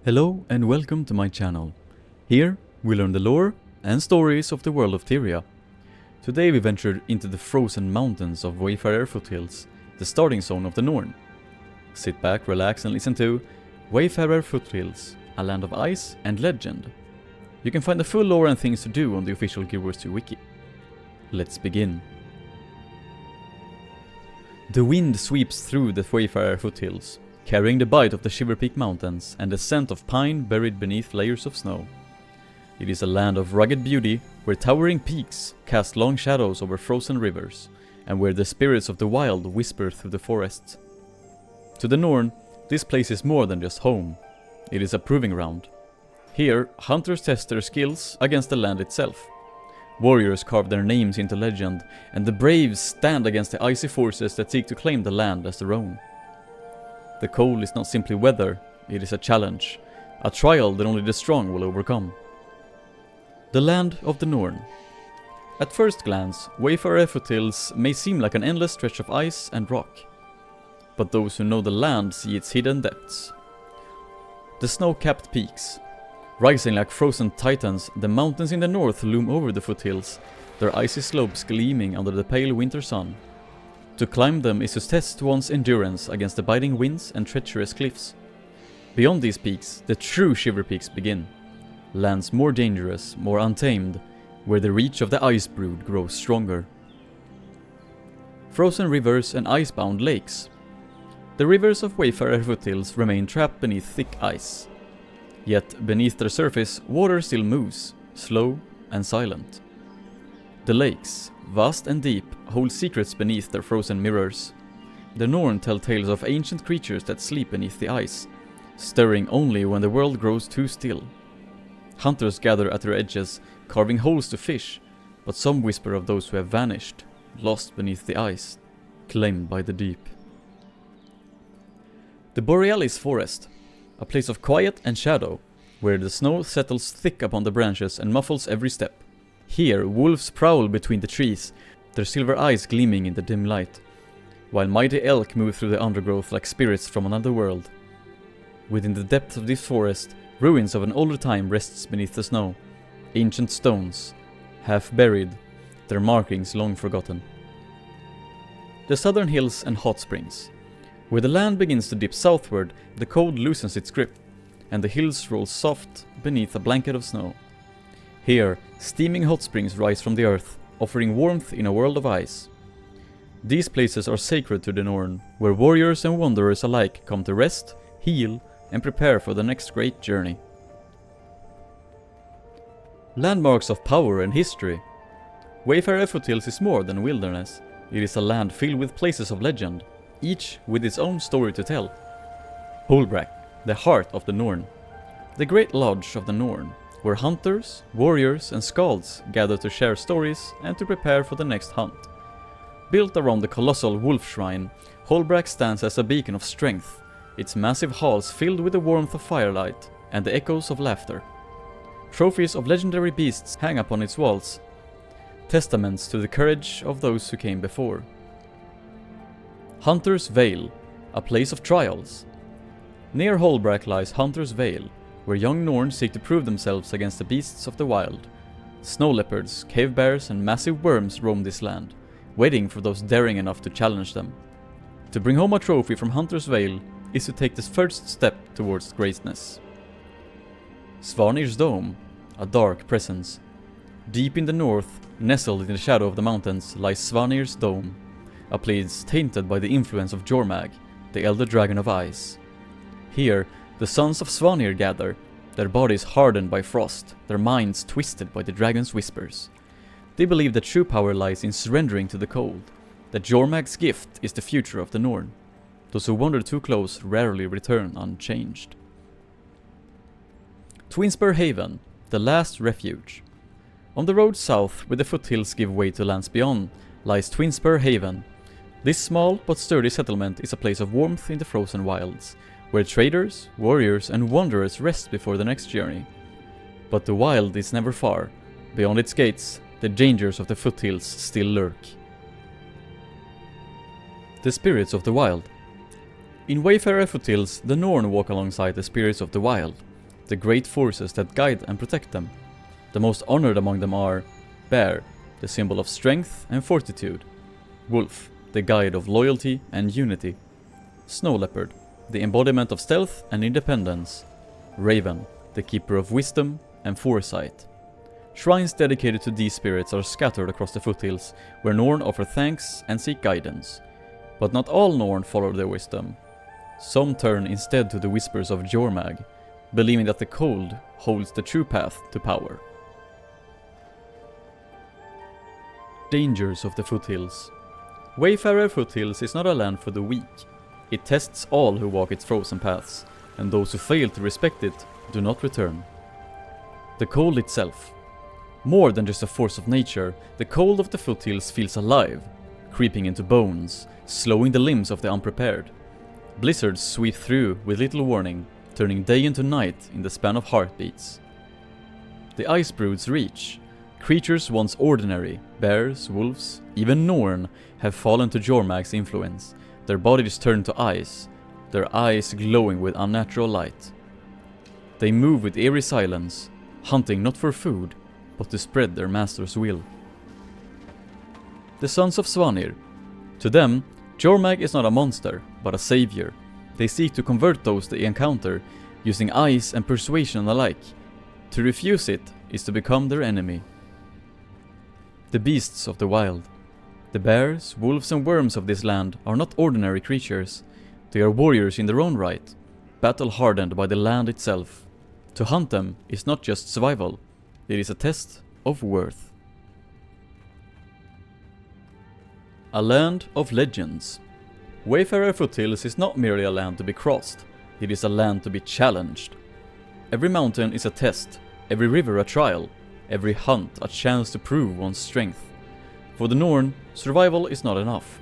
Hello and welcome to my channel. Here we learn the lore and stories of the world of Tyria. Today we ventured into the frozen mountains of Wayfarer Foothills, the starting zone of the Norn. Sit back, relax and listen to Wayfarer Foothills, a land of ice and legend. You can find the full lore and things to do on the official Guild Wars 2 wiki. Let's begin. The wind sweeps through the Wayfarer Foothills, carrying the bite of the Shiver Peak Mountains and the scent of pine buried beneath layers of snow. It is a land of rugged beauty, where towering peaks cast long shadows over frozen rivers, and where the spirits of the wild whisper through the forests. To the Norn, this place is more than just home. It is a proving ground. Here, hunters test their skills against the land itself. Warriors carve their names into legend, and the braves stand against the icy forces that seek to claim the land as their own. The cold is not simply weather, it is a challenge, a trial that only the strong will overcome. The land of the Norn. At first glance, Wayfarer Foothills may seem like an endless stretch of ice and rock, but those who know the land see its hidden depths. The snow-capped peaks. Rising like frozen titans, the mountains in the north loom over the foothills, their icy slopes gleaming under the pale winter sun. To climb them is to test one's endurance against the biting winds and treacherous cliffs. Beyond these peaks, the true Shiver Peaks begin. Lands more dangerous, more untamed, where the reach of the ice brood grows stronger. Frozen rivers and icebound lakes. The rivers of Wayfarer Foothills remain trapped beneath thick ice. Yet beneath their surface, water still moves, slow and silent. The lakes, vast and deep, hold secrets beneath their frozen mirrors. The Norn tell tales of ancient creatures that sleep beneath the ice, stirring only when the world grows too still. Hunters gather at their edges, carving holes to fish, but some whisper of those who have vanished, lost beneath the ice, claimed by the deep. The Borealis Forest, a place of quiet and shadow, where the snow settles thick upon the branches and muffles every step. Here, wolves prowl between the trees, their silver eyes gleaming in the dim light, while mighty elk move through the undergrowth like spirits from another world. Within the depths of this forest, ruins of an older time rests beneath the snow, ancient stones, half buried, their markings long forgotten. The southern hills and hot springs. Where the land begins to dip southward, the cold loosens its grip, and the hills roll soft beneath a blanket of snow. Here, steaming hot springs rise from the earth, offering warmth in a world of ice. These places are sacred to the Norn, where warriors and wanderers alike come to rest, heal, and prepare for the next great journey. Landmarks of power and history. Wayfarer Foothills is more than wilderness. It is a land filled with places of legend, each with its own story to tell. Holbrack, the heart of the Norn. The great lodge of the Norn, where hunters, warriors and skalds gather to share stories and to prepare for the next hunt. Built around the colossal wolf shrine, Holbrack stands as a beacon of strength, its massive halls filled with the warmth of firelight and the echoes of laughter. Trophies of legendary beasts hang upon its walls, testaments to the courage of those who came before. Hunter's Vale, a place of trials. Near Holbrack lies Hunter's Vale, where young Norns seek to prove themselves against the beasts of the wild. Snow leopards, cave bears and massive worms roam this land, waiting for those daring enough to challenge them. To bring home a trophy from Hunter's Vale is to take the first step towards greatness. Svanir's Dome, a dark presence. Deep in the north, nestled in the shadow of the mountains, lies Svanir's Dome, a place tainted by the influence of Jormag, the elder dragon of ice. Here, the sons of Svanir gather, their bodies hardened by frost, their minds twisted by the dragon's whispers. They believe that true power lies in surrendering to the cold, that Jormag's gift is the future of the Norn. Those who wander too close rarely return unchanged. Twinspur Haven, the last refuge. On the road south, where the foothills give way to lands beyond, lies Twinspur Haven. This small but sturdy settlement is a place of warmth in the frozen wilds, where traders, warriors and wanderers rest before the next journey. But the wild is never far. Beyond its gates, the dangers of the foothills still lurk. The spirits of the wild. In Wayfarer Foothills, the Norn walk alongside the spirits of the wild, the great forces that guide and protect them. The most honored among them are Bear, the symbol of strength and fortitude; Wolf, the guide of loyalty and unity; Snow Leopard, the embodiment of stealth and independence; Raven, the keeper of wisdom and foresight. Shrines dedicated to these spirits are scattered across the foothills, where Norn offer thanks and seek guidance. But not all Norn follow their wisdom. Some turn instead to the whispers of Jormag, believing that the cold holds the true path to power. Dangers of the foothills. Wayfarer Foothills is not a land for the weak. It tests all who walk its frozen paths, and those who fail to respect it do not return. The cold itself. More than just a force of nature, the cold of the foothills feels alive, creeping into bones, slowing the limbs of the unprepared. Blizzards sweep through with little warning, turning day into night in the span of heartbeats. The ice broods reach. Creatures once ordinary, bears, wolves, even Norn, have fallen to Jormag's influence, their bodies turned to ice, their eyes glowing with unnatural light. They move with eerie silence, hunting not for food, but to spread their master's will. The Sons of Svanir. To them, Jormag is not a monster, but a savior. They seek to convert those they encounter, using ice and persuasion alike. To refuse it is to become their enemy. The Beasts of the Wild. The bears, wolves and worms of this land are not ordinary creatures. They are warriors in their own right, battle-hardened by the land itself. To hunt them is not just survival, it is a test of worth. A land of legends. Wayfarer Foothills is not merely a land to be crossed, it is a land to be challenged. Every mountain is a test, every river a trial, every hunt a chance to prove one's strength. For the Norn, survival is not enough.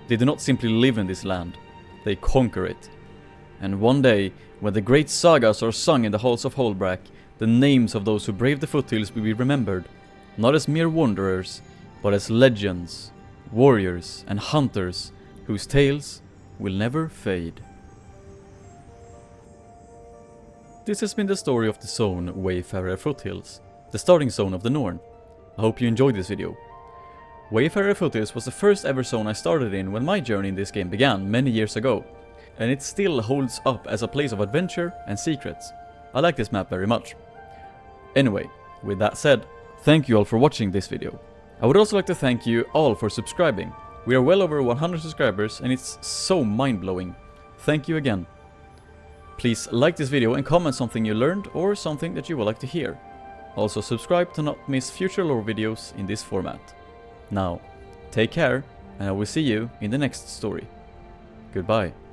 They do not simply live in this land, they conquer it. And one day, when the great sagas are sung in the halls of Holbrack, the names of those who braved the foothills will be remembered, not as mere wanderers, but as legends, warriors and hunters whose tales will never fade. This has been the story of the zone Wayfarer Foothills, the starting zone of the Norn. I hope you enjoyed this video. Wayfarer Foothills was the first ever zone I started in when my journey in this game began many years ago, and it still holds up as a place of adventure and secrets. I like this map very much. Anyway, with that said, thank you all for watching this video. I would also like to thank you all for subscribing. We are well over 100 subscribers and it's so mind-blowing. Thank you again. Please like this video and comment something you learned or something that you would like to hear. Also subscribe to not miss future lore videos in this format. Now, take care and I will see you in the next story. Goodbye.